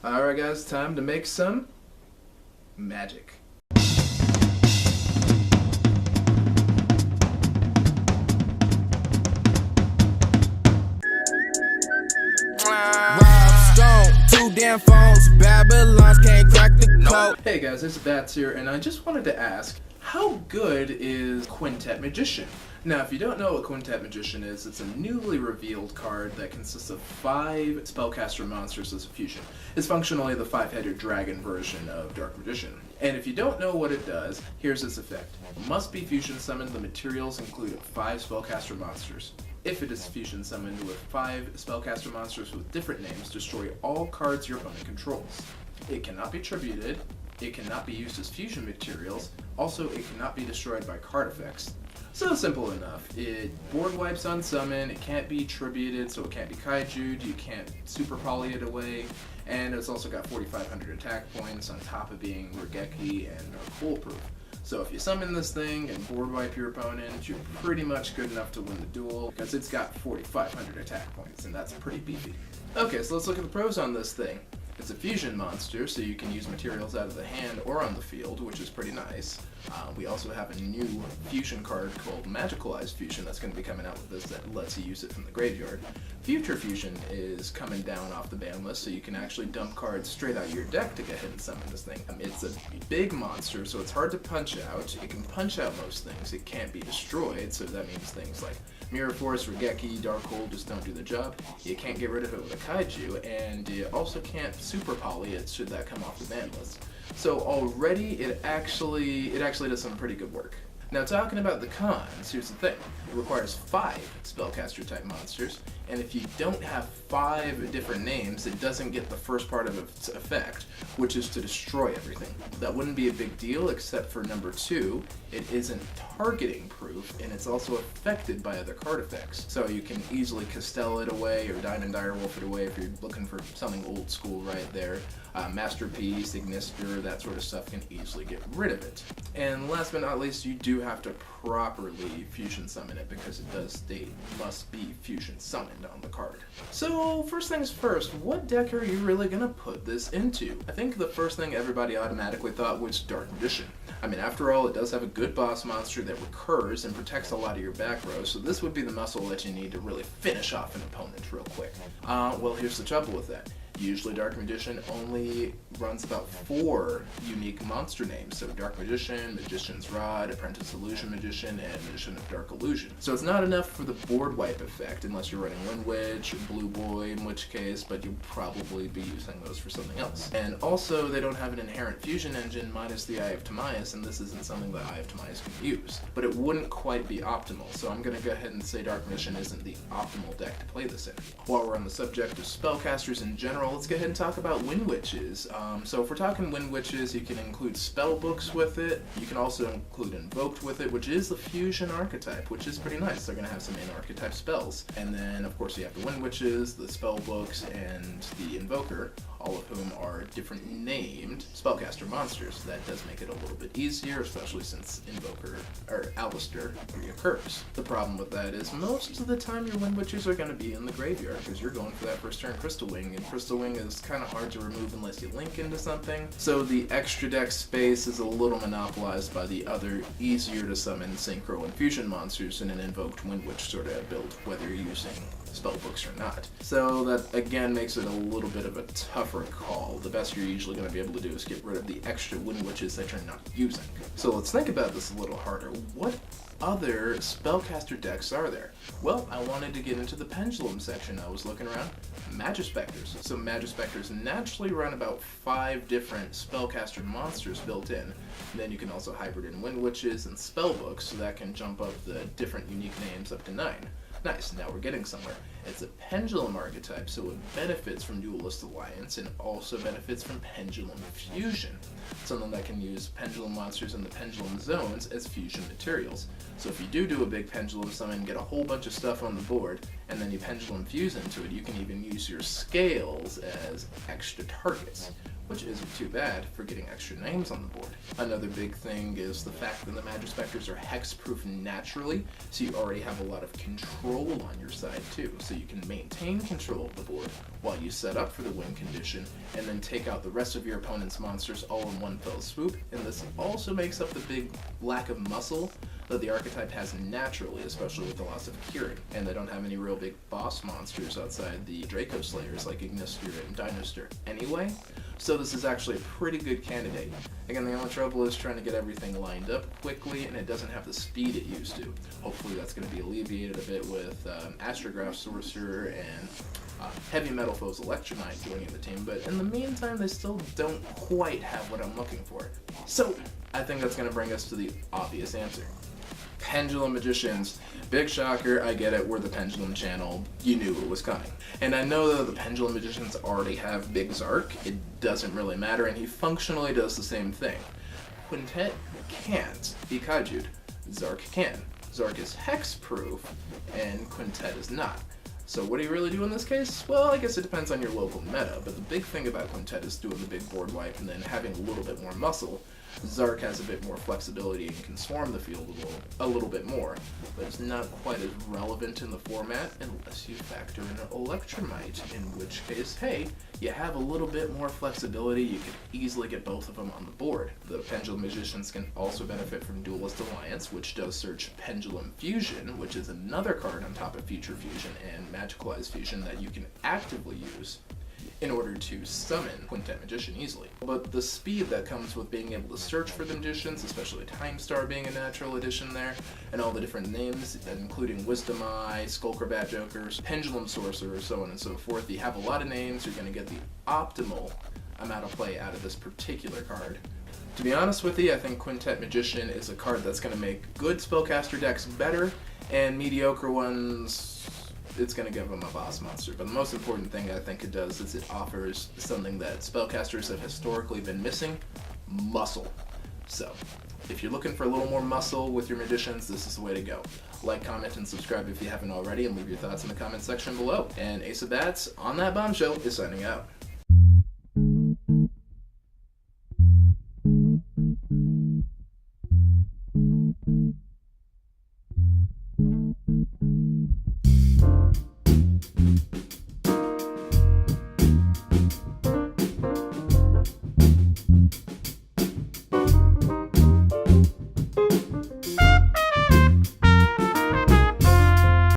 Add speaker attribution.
Speaker 1: Alright guys, time to make some magic.
Speaker 2: Two damn phones, Babylons can't crack the code.
Speaker 1: Hey guys, it's Bats here, and I just wanted to ask, how good is Quintet Magician? Now, if you don't know what Quintet Magician is, it's a newly revealed card that consists of 5 Spellcaster monsters as a fusion. It's functionally the 5-headed dragon version of Dark Magician. And if you don't know what it does, here's its effect. It must be fusion summoned. The materials include 5 Spellcaster monsters. If it is fusion summoned with 5 Spellcaster monsters with different names, destroy all cards your opponent controls. It cannot be tributed, it cannot be used as fusion materials, also it cannot be destroyed by card effects. So simple enough. It board wipes on summon, it can't be tributed, so it can't be kaiju'd, you can't super poly it away, and it's also got 4,500 attack points on top of being Regeki and foolproof. So if you summon this thing and board wipe your opponent, you're pretty much good enough to win the duel, because it's got 4,500 attack points, and that's pretty beefy. Okay, so let's look at the pros on this thing. It's a fusion monster, so you can use materials out of the hand or on the field, which is pretty nice. We also have a new fusion card called Magicalized Fusion that's going to be coming out with this that lets you use it from the graveyard. Future Fusion is coming down off the ban list, so you can actually dump cards straight out of your deck to get hit and summon this thing. It's a big monster, so it's hard to punch out. It can punch out most things. It can't be destroyed, so that means things like Mirror Force, Regeki, Darkhold just don't do the job. You can't get rid of it with a kaiju, and you also can't super poly it should that come off the ban list. So already it actually does some pretty good work. Now talking about the cons, here's the thing. It requires 5 Spellcaster type monsters, and if you don't have 5 different names, it doesn't get the first part of its effect, which is to destroy everything. That wouldn't be a big deal except for number 2, it isn't targeting proof, and it's also affected by other card effects. So you can easily Castell it away or Diamond Direwolf it away if you're looking for something old school right there. Masterpiece, Ignister, that sort of stuff can easily get rid of it. And last but not least, you do have to properly fusion summon it because it does state must be fusion summoned on the card. So first things first, what deck are you really going to put this into? I think the first thing everybody automatically thought was Dark Magician. I mean, after all, it does have a good boss monster that recurs and protects a lot of your back row, so this would be the muscle that you need to really finish off an opponent real quick. Well, here's the trouble with that. Usually Dark Magician only runs about 4 unique monster names, so Dark Magician, Magician's Rod, Apprentice Illusion Magician, and Magician of Dark Illusion. So it's not enough for the board wipe effect, unless you're running Wind Witch or Blue Boy, in which case, but you'll probably be using those for something else. And also, they don't have an inherent fusion engine minus the Eye of Timaeus, and this isn't something that Eye of Timaeus can use. But it wouldn't quite be optimal, so I'm going to go ahead and say Dark Magician isn't the optimal deck to play this in. While we're on the subject of spellcasters in general, let's go ahead and talk about Wind Witches. So if we're talking Wind Witches, you can include spell books with it. You can also include Invoked with it, which is the fusion archetype, which is pretty nice. They're going to have some main archetype spells. And then, of course, you have the Wind Witches, the spell books, and the Invoker, all of whom are different named spellcaster monsters. That does make it a little bit easier, especially since Invoker, or Alistair, reoccurs. The problem with that is most of the time your Wind Witches are going to be in the graveyard, because you're going for that first turn Crystal Wing, and Crystal Wing is kind of hard to remove unless you link into something. So the extra deck space is a little monopolized by the other easier to summon Synchro and Fusion monsters in an Invoked Wind Witch sort of build, whether you're using spell books or not. So that again makes it a little bit of a tougher call. The best you're usually going to be able to do is get rid of the extra Wind Witches that you're not using. So let's think about this a little harder. What other spellcaster decks are there? Well, I wanted to get into the Pendulum section. I was looking around. Magispectors. So Magispectors naturally run about 5 different spellcaster monsters built in. And then you can also hybrid in Wind Witches and spellbooks, so that can jump up the different unique names up to 9. Nice, now we're getting somewhere. It's a Pendulum archetype, so it benefits from Duelist Alliance and also benefits from Pendulum Fusion, something that can use Pendulum monsters in the Pendulum zones as fusion materials. So if you do a big Pendulum summon, get a whole bunch of stuff on the board, and then you Pendulum Fuse into it, you can even use your scales as extra targets, which isn't too bad for getting extra names on the board. Another big thing is the fact that the Magispectors are hexproof naturally, so you already have a lot of control on your side too, so you can maintain control of the board while you set up for the win condition, and then take out the rest of your opponent's monsters all in one fell swoop. And this also makes up the big lack of muscle that the archetype has naturally, especially with the loss of Kieran, and they don't have any real big boss monsters outside the Draco Slayers like Ignister and Dinoster anyway, so this is actually a pretty good candidate. Again, the only trouble is trying to get everything lined up quickly, and it doesn't have the speed it used to. Hopefully that's going to be alleviated a bit with Astrograph Sorcerer and Heavy Metal Foes Electronite joining the team, but in the meantime they still don't quite have what I'm looking for. So I think that's going to bring us to the obvious answer. Pendulum Magicians. Big shocker, I get it, we're the Pendulum channel, you knew it was coming. And I know that the Pendulum Magicians already have Big Zark, it doesn't really matter, and he functionally does the same thing. Quintet can't be kaiju'd, Zark can. Zark is hexproof, and Quintet is not. So what do you really do in this case? Well, I guess it depends on your local meta, but the big thing about Quintet is doing the big board wipe and then having a little bit more muscle. Zark has a bit more flexibility and can swarm the field a little bit more, but it's not quite as relevant in the format unless you factor in Electromite, in which case, hey, you have a little bit more flexibility, you can easily get both of them on the board. The Pendulum Magicians can also benefit from Duelist Alliance, which does search Pendulum Fusion, which is another card on top of Future Fusion and Magicalized Fusion that you can actively use in order to summon Quintet Magician easily. But the speed that comes with being able to search for the magicians, especially Time Star being a natural addition there, and all the different names, including Wisdom Eye, Skulker Bat Jokers, Pendulum Sorcerer, so on and so forth. You have a lot of names, you're going to get the optimal amount of play out of this particular card. To be honest with you, I think Quintet Magician is a card that's going to make good Spellcaster decks better, and mediocre ones, it's going to give them a boss monster. But the most important thing I think it does is it offers something that spellcasters have historically been missing: muscle. So, if you're looking for a little more muscle with your magicians, this is the way to go. Like, comment, and subscribe if you haven't already, and leave your thoughts in the comment section below. And Ace of Bats, on that bombshell, is signing out.